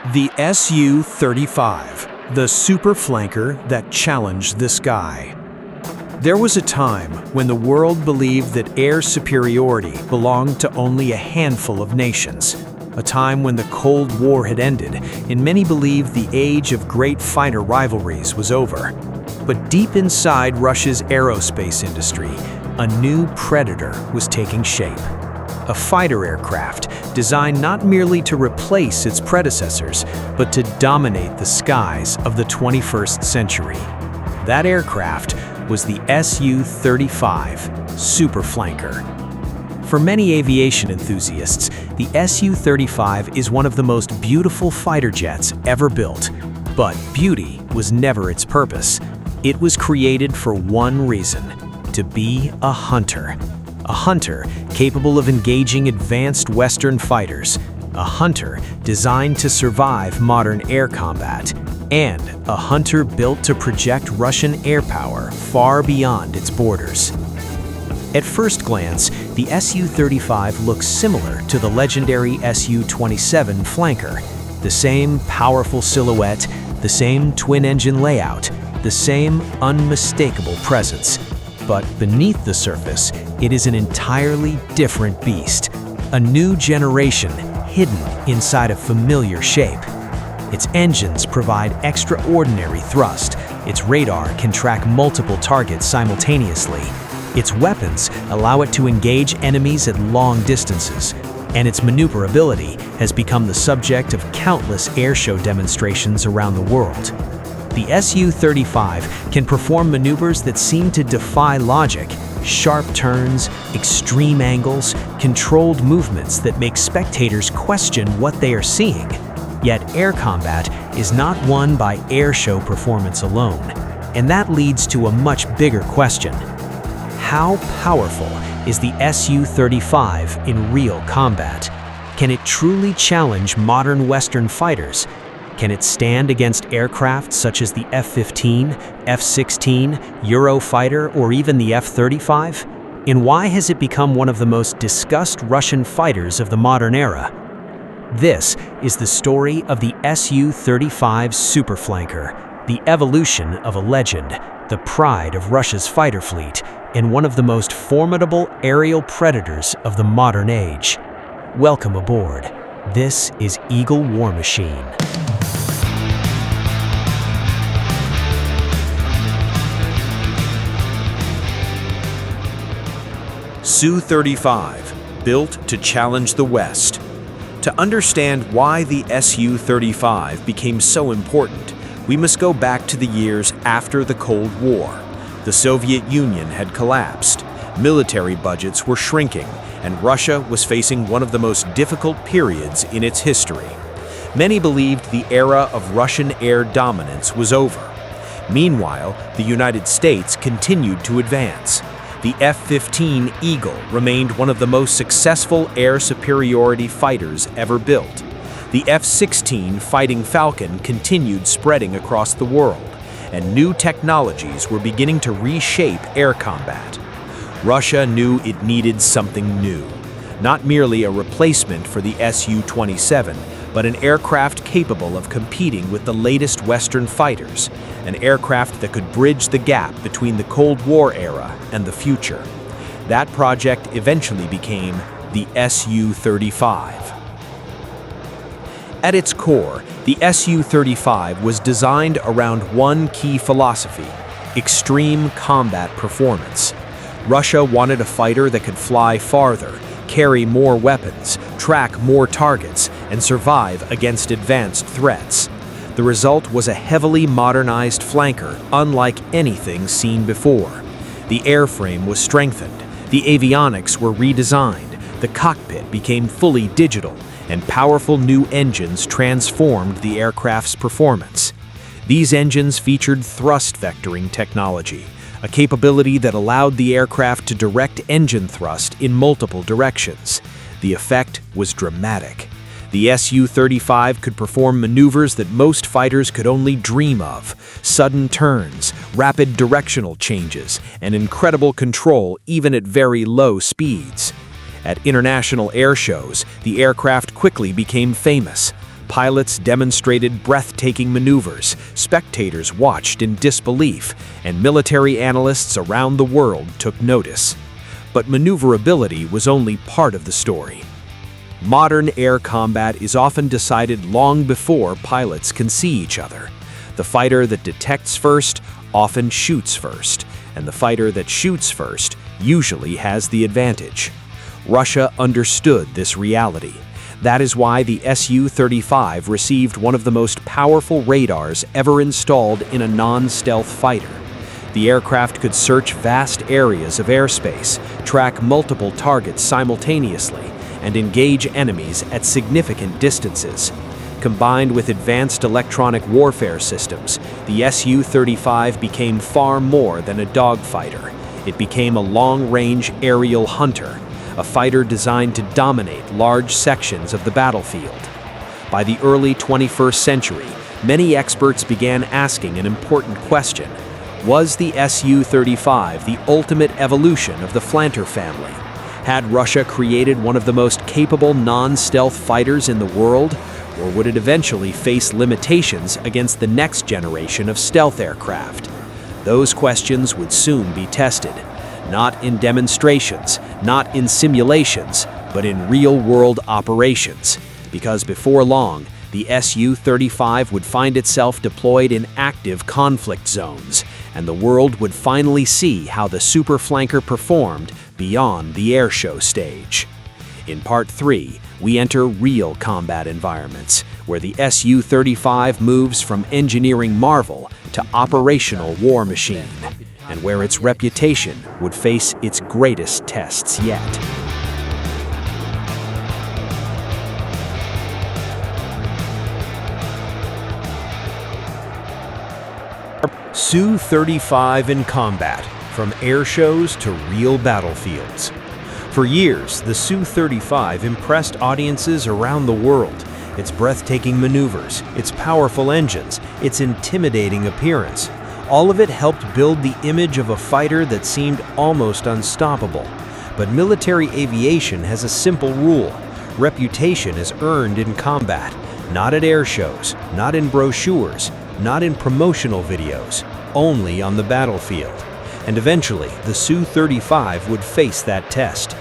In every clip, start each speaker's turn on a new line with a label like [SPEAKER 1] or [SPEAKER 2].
[SPEAKER 1] The Su-35, the super flanker that challenged the sky. There was a time when the world believed that air superiority belonged to only a handful of nations. A time when the Cold War had ended, and many believed the age of great fighter rivalries was over. But deep inside Russia's aerospace industry, a new predator was taking shape. A fighter aircraft designed not merely to replace its predecessors, but to dominate the skies of the 21st century. That aircraft was the Su-35 super flanker. For many aviation enthusiasts, the Su-35 is one of the most beautiful fighter jets ever built. But beauty was never its purpose. It was created for one reason: to be a hunter. A hunter capable of engaging advanced Western fighters, a hunter designed to survive modern air combat, and a hunter built to project Russian air power far beyond its borders. At first glance, the Su-35 looks similar to the legendary Su-27 flanker. The same powerful silhouette, the same twin-engine layout, the same unmistakable presence. But beneath the surface, it is an entirely different beast, a new generation hidden inside a familiar shape. Its engines provide extraordinary thrust, its radar can track multiple targets simultaneously, its weapons allow it to engage enemies at long distances, and its maneuverability has become the subject of countless airshow demonstrations around the world. The Su-35 can perform maneuvers that seem to defy logic: sharp turns, extreme angles, controlled movements that make spectators question what they are seeing. Yet air combat is not won by airshow performance alone, and that leads to a much bigger question. How powerful is the Su-35 in real combat? Can it truly challenge modern Western fighters? Can it stand against aircraft such as the F-15, F-16, Eurofighter, or even the F-35? And why has it become one of the most discussed Russian fighters of the modern era? This is the story of the Su-35 superflanker, the evolution of a legend, the pride of Russia's fighter fleet, and one of the most formidable aerial predators of the modern age. Welcome aboard. This is Eagle War Machine. Su-35, built to challenge the West. To understand why the Su-35 became so important, we must go back to the years after the Cold War. The Soviet Union had collapsed, military budgets were shrinking, and Russia was facing one of the most difficult periods in its history. Many believed the era of Russian air dominance was over. Meanwhile, the United States continued to advance. The F-15 Eagle remained one of the most successful air superiority fighters ever built. The F-16 Fighting Falcon continued spreading across the world, and new technologies were beginning to reshape air combat. Russia knew it needed something new, not merely a replacement for the Su-27, but an aircraft capable of competing with the latest Western fighters, an aircraft that could bridge the gap between the Cold War era and the future. That project eventually became the Su-35. At its core, the Su-35 was designed around one key philosophy: extreme combat performance. Russia wanted a fighter that could fly farther, carry more weapons, track more targets, and survive against advanced threats. The result was a heavily modernized flanker, unlike anything seen before. The airframe was strengthened, the avionics were redesigned, the cockpit became fully digital, and powerful new engines transformed the aircraft's performance. These engines featured thrust vectoring technology, a capability that allowed the aircraft to direct engine thrust in multiple directions. The effect was dramatic. The Su-35 could perform maneuvers that most fighters could only dream of: sudden turns, rapid directional changes, and incredible control even at very low speeds. At international air shows, the aircraft quickly became famous. Pilots demonstrated breathtaking maneuvers, spectators watched in disbelief, and military analysts around the world took notice. But maneuverability was only part of the story. Modern air combat is often decided long before pilots can see each other. The fighter that detects first often shoots first, and the fighter that shoots first usually has the advantage. Russia understood this reality. That is why the Su-35 received one of the most powerful radars ever installed in a non-stealth fighter. The aircraft could search vast areas of airspace, track multiple targets simultaneously, and engage enemies at significant distances. Combined with advanced electronic warfare systems, the Su-35 became far more than a dogfighter. It became a long-range aerial hunter, a fighter designed to dominate large sections of the battlefield. By the early 21st century, many experts began asking an important question. Was the Su-35 the ultimate evolution of the Flanter family? Had Russia created one of the most capable non-stealth fighters in the world, or would it eventually face limitations against the next generation of stealth aircraft? Those questions would soon be tested. Not in demonstrations, not in simulations, but in real-world operations. Because before long, the Su-35 would find itself deployed in active conflict zones, and the world would finally see how the superflanker performed beyond the airshow stage. In Part 3, we enter real combat environments, where the Su-35 moves from engineering marvel to operational war machine, and where its reputation would face its greatest tests yet. Su-35 in combat, from air shows to real battlefields. For years, the Su-35 impressed audiences around the world. Its breathtaking maneuvers, its powerful engines, its intimidating appearance. All of it helped build the image of a fighter that seemed almost unstoppable. But military aviation has a simple rule. Reputation is earned in combat, not at air shows, not in brochures, not in promotional videos, only on the battlefield. And eventually, the Su-35 would face that test.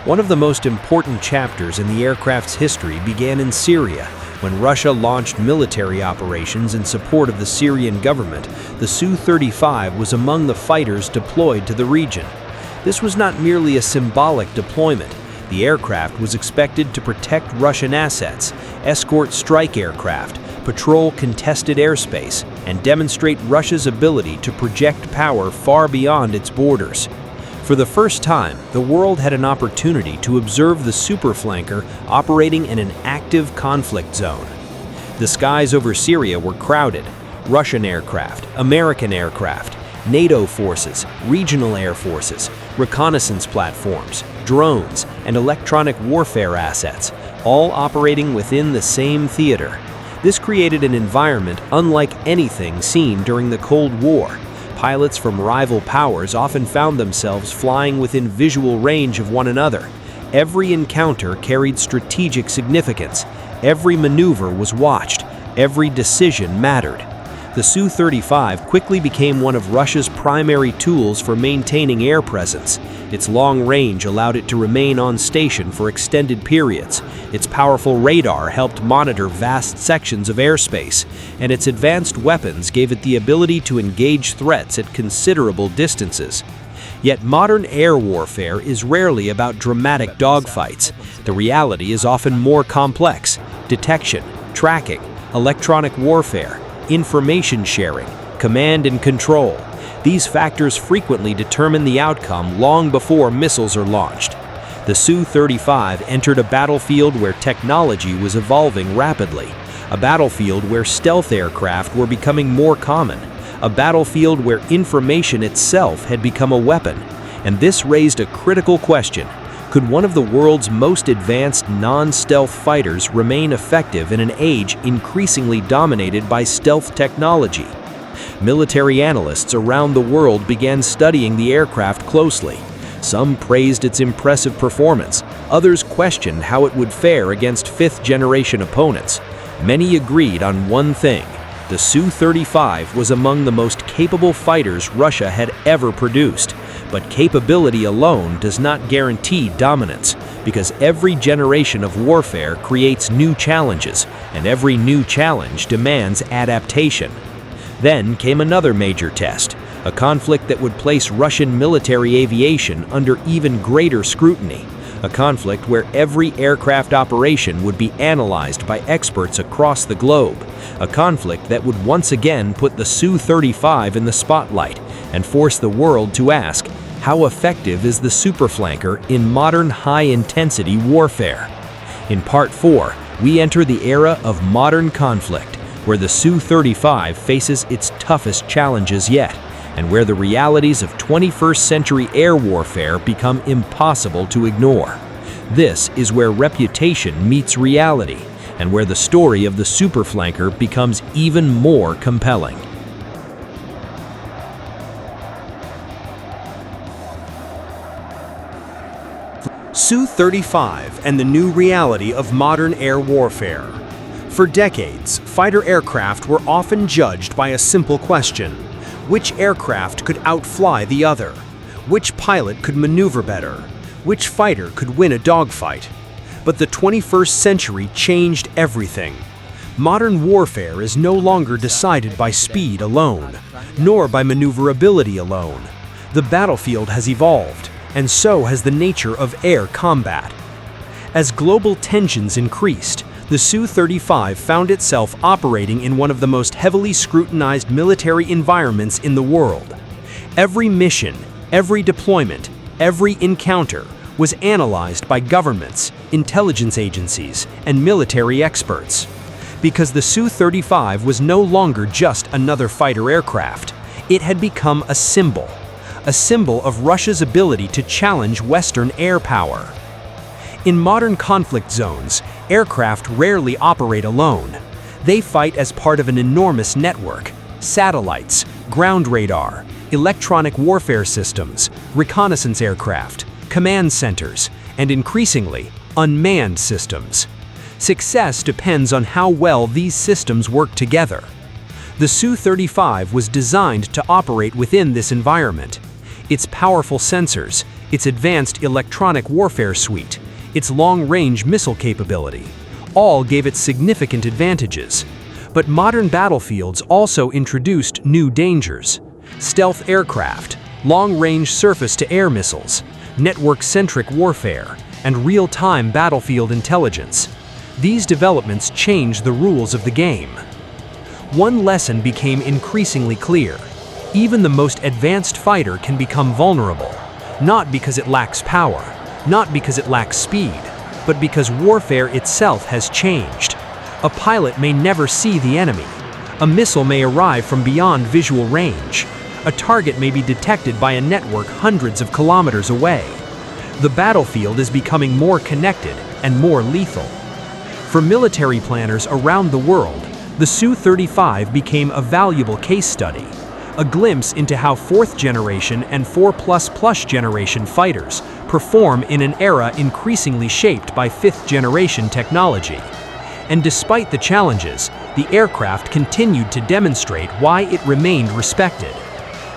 [SPEAKER 1] One of the most important chapters in the aircraft's history began in Syria. When Russia launched military operations in support of the Syrian government, the Su-35 was among the fighters deployed to the region. This was not merely a symbolic deployment. The aircraft was expected to protect Russian assets, escort strike aircraft, patrol contested airspace, and demonstrate Russia's ability to project power far beyond its borders. For the first time, the world had an opportunity to observe the superflanker operating in an active conflict zone. The skies over Syria were crowded. Russian aircraft, American aircraft, NATO forces, regional air forces, reconnaissance platforms, drones, and electronic warfare assets, all operating within the same theater. This created an environment unlike anything seen during the Cold War. Pilots from rival powers often found themselves flying within visual range of one another. Every encounter carried strategic significance. Every maneuver was watched. Every decision mattered. The Su-35 quickly became one of Russia's primary tools for maintaining air presence. Its long range allowed it to remain on station for extended periods. Its powerful radar helped monitor vast sections of airspace, and its advanced weapons gave it the ability to engage threats at considerable distances. Yet modern air warfare is rarely about dramatic dogfights. The reality is often more complex: detection, tracking, electronic warfare, information sharing, command and control. These factors frequently determine the outcome long before missiles are launched. The Su-35 entered a battlefield where technology was evolving rapidly, a battlefield where stealth aircraft were becoming more common, a battlefield where information itself had become a weapon. And this raised a critical question. Could one of the world's most advanced non-stealth fighters remain effective in an age increasingly dominated by stealth technology? Military analysts around the world began studying the aircraft closely. Some praised its impressive performance, others questioned how it would fare against fifth-generation opponents.
[SPEAKER 2] Many agreed on one thing: the Su-35 was among the most capable fighters Russia had ever produced. But capability alone does not guarantee dominance, because every generation of warfare creates new challenges, and every new challenge demands adaptation. Then came another major test, a conflict that would place Russian military aviation under even greater scrutiny, a conflict where every aircraft operation would be analyzed by experts across the globe, a conflict that would once again put the Su-35 in the spotlight and force the world to ask, how effective is the superflanker in modern high-intensity warfare? In Part 4, we enter the era of modern conflict, where the Su-35 faces its toughest challenges yet, and where the realities of 21st century air warfare become impossible to ignore. This is where reputation meets reality, and where the story of the superflanker becomes even more compelling.
[SPEAKER 1] Su-35 and the new reality of modern air warfare. For decades, fighter aircraft were often judged by a simple question: which aircraft could outfly the other? Which pilot could maneuver better? Which fighter could win a dogfight? But the 21st century changed everything. Modern warfare is no longer decided by speed alone, nor by maneuverability alone. The battlefield has evolved, and so has the nature of air combat. As global tensions increased, the Su-35 found itself operating in one of the most heavily scrutinized military environments in the world. Every mission, every deployment, every encounter was analyzed by governments, intelligence agencies, and military experts. Because the Su-35 was no longer just another fighter aircraft, it had become a symbol of Russia's ability to challenge Western air power. In modern conflict zones, aircraft rarely operate alone. They fight as part of an enormous network: satellites, ground radar, electronic warfare systems, reconnaissance aircraft, command centers, and increasingly, unmanned systems. Success depends on how well these systems work together. The Su-35 was designed to operate within this environment. Its powerful sensors, its advanced electronic warfare suite, its long-range missile capability, all gave it significant advantages. But modern battlefields also introduced new dangers: stealth aircraft, long-range surface-to-air missiles, network-centric warfare, and real-time battlefield intelligence. These developments changed the rules of the game. One lesson became increasingly clear: even the most advanced fighter can become vulnerable, not because it lacks power, not because it lacks speed, but because warfare itself has changed. A pilot may never see the enemy. A missile may arrive from beyond visual range. A target may be detected by a network hundreds of kilometers away. The battlefield is becoming more connected and more lethal. For military planners around the world, the Su-35 became a valuable case study, a glimpse into how fourth-generation and 4++ generation fighters perform in an era increasingly shaped by fifth-generation technology. And despite the challenges, the aircraft continued to demonstrate why it remained respected.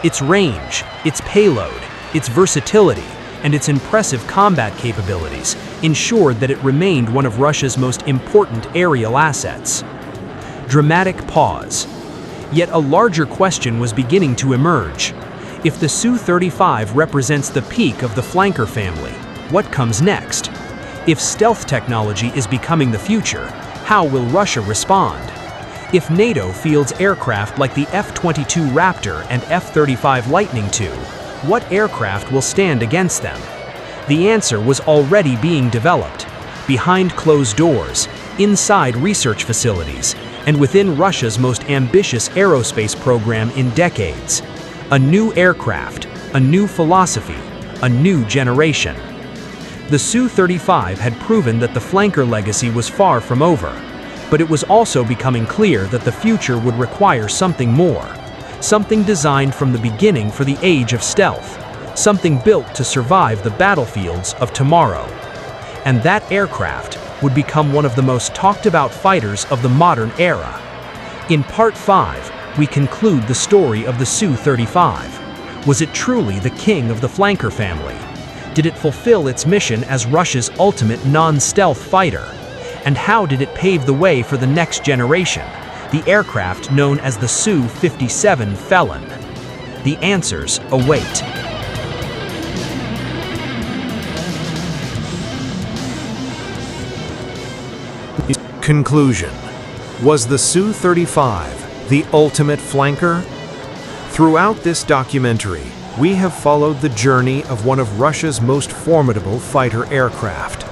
[SPEAKER 1] Its range, its payload, its versatility, and its impressive combat capabilities ensured that it remained one of Russia's most important aerial assets. Dramatic pause. Yet a larger question was beginning to emerge. If the Su-35 represents the peak of the flanker family, what comes next? If stealth technology is becoming the future, how will Russia respond? If NATO fields aircraft like the F-22 Raptor and F-35 Lightning II, what aircraft will stand against them? The answer was already being developed, behind closed doors, inside research facilities, and within Russia's most ambitious aerospace program in decades. A new aircraft, a new philosophy, a new generation. The Su-35 had proven that the flanker legacy was far from over, but it was also becoming clear that the future would require something more, something designed from the beginning for the age of stealth, something built to survive the battlefields of tomorrow. And that aircraft,
[SPEAKER 2] would become one of the most talked about fighters of the modern era. In Part 5, we conclude the story of the Su-35. Was it truly the king of the flanker family? Did it fulfill its mission as Russia's ultimate non-stealth fighter? And how did it pave the way for the next generation, the aircraft known as the Su-37 Felon? The answers await.
[SPEAKER 1] Conclusion. Was the Su-35 the ultimate flanker? Throughout this documentary, we have followed the journey of one of Russia's most formidable fighter aircraft.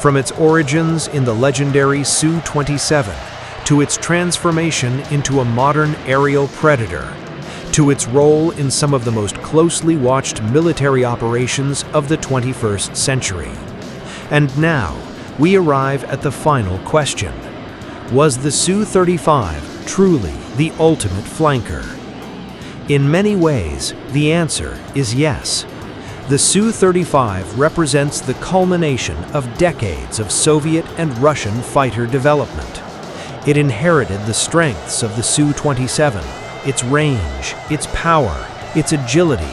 [SPEAKER 1] From its origins in the legendary Su-27 to its transformation into a modern aerial predator, to its role in some of the most closely watched military operations of the 21st century. And now, we arrive at the final question. Was the Su-35 truly the ultimate flanker? In many ways, the answer is yes. The Su-35 represents the culmination of decades of Soviet and Russian fighter development. It inherited the strengths of the Su-27, its range, its power, its agility,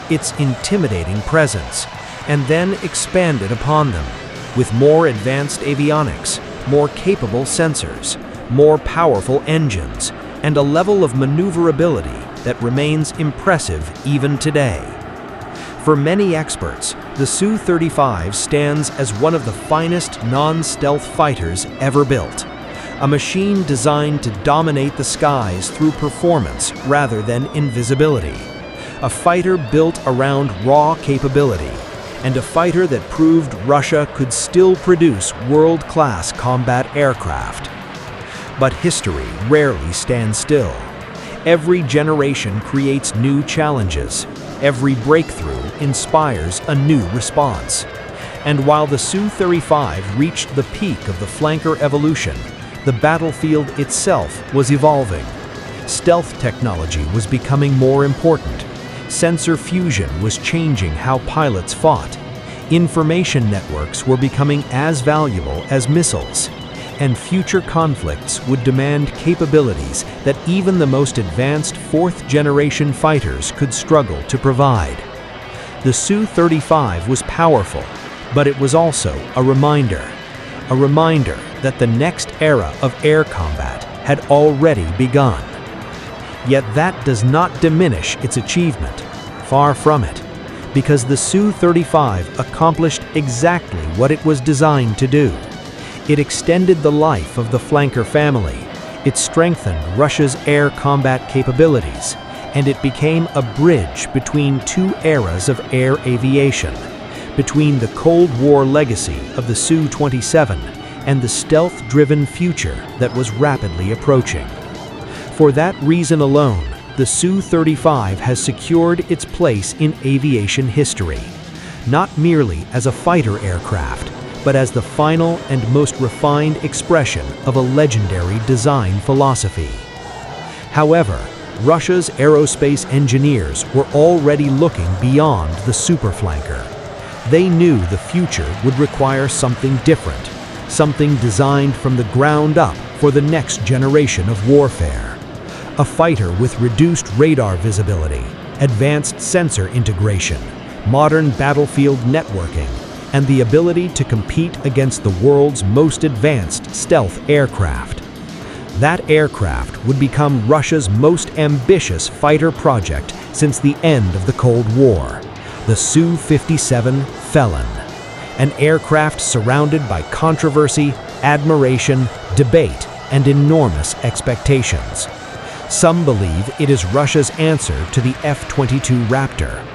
[SPEAKER 1] its intimidating presence, and then expanded upon them with more advanced avionics, more capable sensors, more powerful engines, and a level of maneuverability that remains impressive even today. For many experts, the Su-35 stands as one of the finest non-stealth fighters ever built, a machine designed to dominate the skies through performance rather than invisibility, a fighter built around raw capability, and a fighter that proved Russia could still produce world-class combat aircraft. But history rarely stands still. Every generation creates new challenges. Every breakthrough inspires a new response. And while the Su-35 reached the peak of the flanker evolution, the battlefield itself was evolving. Stealth technology was becoming more important. Sensor fusion was changing how pilots fought. Information networks were becoming as valuable as missiles. And future conflicts would demand capabilities that even the most advanced fourth-generation fighters could struggle to provide. The Su-35 was powerful, but it was also a reminder that the next era of air combat had already begun. Yet that does not diminish its achievement. Far from it, because the Su-35 accomplished exactly what it was designed to do. It extended the life of the flanker family, it strengthened Russia's air combat capabilities, and it became a bridge between two eras of air aviation, between the Cold War legacy of the Su-27 and the stealth-driven future that was rapidly approaching. For that reason alone, the Su-35 has secured its place in aviation history, not merely as a fighter aircraft, but as the final and most refined expression of a legendary design philosophy. However, Russia's aerospace engineers were already looking beyond the superflanker. They knew the future would require something different, something designed from the ground up for the next generation of warfare. A fighter with reduced radar visibility, advanced sensor integration, modern battlefield networking, and the ability to compete against the world's most advanced stealth aircraft. That aircraft would become Russia's most ambitious fighter project since the end of the Cold War, the Su-37 Felon, an aircraft surrounded by controversy, admiration, debate, and enormous expectations. Some believe it is Russia's answer to the F-22 Raptor.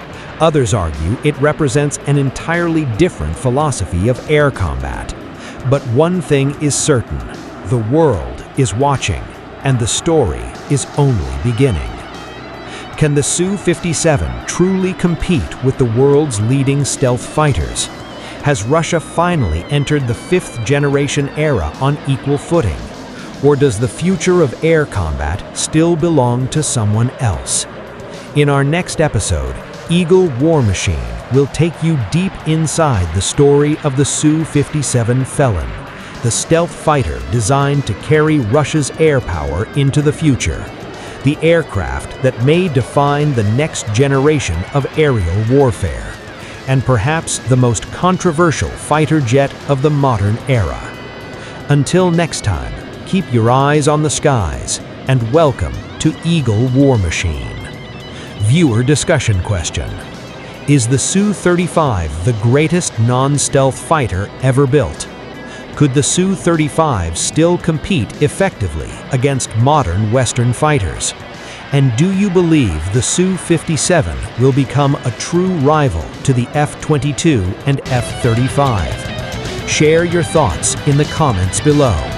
[SPEAKER 1] Others argue it represents an entirely different philosophy of air combat. But one thing is certain: the world is watching, and the story is only beginning. Can the Su-57 truly compete with the world's leading stealth fighters? Has Russia finally entered the fifth-generation era on equal footing? Or does the future of air combat still belong to someone else? In our next episode, Eagle War Machine will take you deep inside the story of the Su-57 Felon,
[SPEAKER 2] the stealth fighter designed to carry Russia's air power into the future, the aircraft that may define the next generation of aerial warfare, and perhaps the most controversial fighter jet of the modern era. Until next time, keep your eyes on the skies, and welcome to Eagle War Machine. Viewer discussion question: is the Su-35 the greatest non-stealth fighter ever built? Could the Su-35 still compete effectively against modern Western fighters? And do you believe the Su-57 will become a true rival to the F-22 and F-35? Share your thoughts in the comments below.